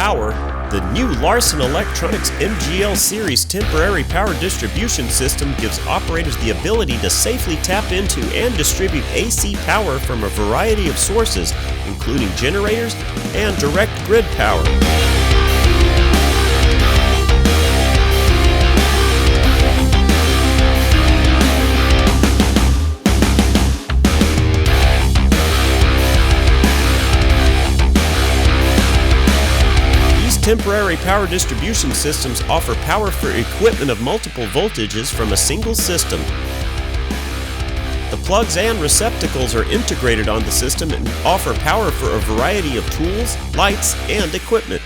power, the new Larson Electronics MGL series temporary power distribution system gives operators the ability to safely tap into and distribute AC power from a variety of sources, including generators and direct grid power. Temporary power distribution systems offer power for equipment of multiple voltages from a single system. The plugs and receptacles are integrated on the system and offer power for a variety of tools, lights, and equipment.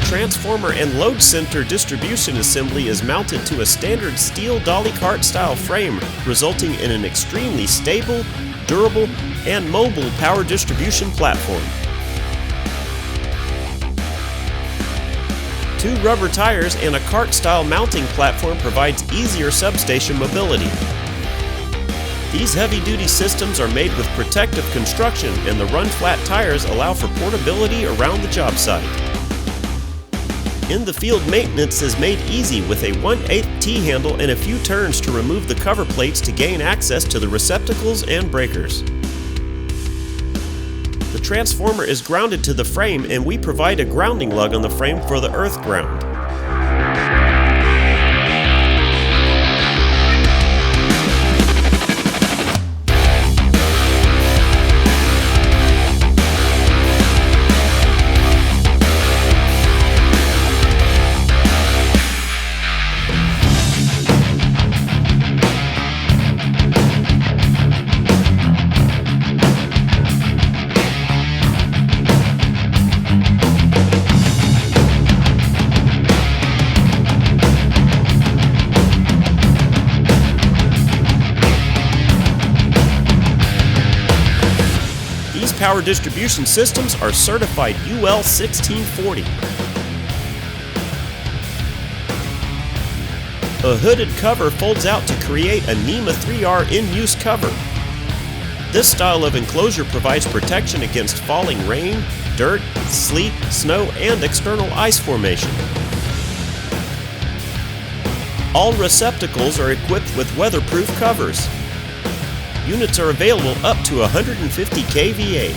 Transformer and load center distribution assembly is mounted to a standard steel dolly cart style frame, resulting in an extremely stable, durable, and mobile power distribution platform. 2 rubber tires and a cart style mounting platform provides easier substation mobility. These heavy-duty systems are made with protective construction, and the run-flat tires allow for portability around the job site. In-the-field maintenance is made easy with a 1/8 T-handle and a few turns to remove the cover plates to gain access to the receptacles and breakers. The transformer is grounded to the frame, and we provide a grounding lug on the frame for the earth ground. These power distribution systems are certified UL 1640. A hooded cover folds out to create a NEMA 3R in-use cover. This style of enclosure provides protection against falling rain, dirt, sleet, snow, and external ice formation. All receptacles are equipped with weatherproof covers. Units are available up to 150 kVA.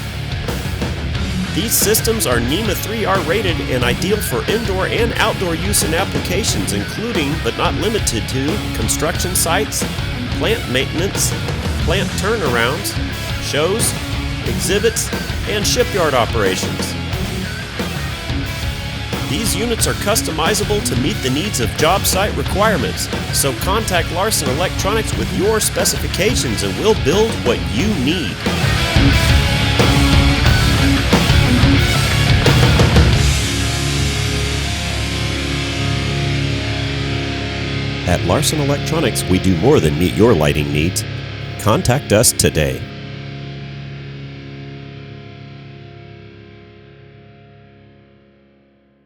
These systems are NEMA 3R rated and ideal for indoor and outdoor use in applications including, but not limited to, construction sites, plant maintenance, plant turnarounds, shows, exhibits, and shipyard operations. These units are customizable to meet the needs of job site requirements, so contact Larson Electronics with your specifications and we'll build what you need. At Larson Electronics, we do more than meet your lighting needs. Contact us today.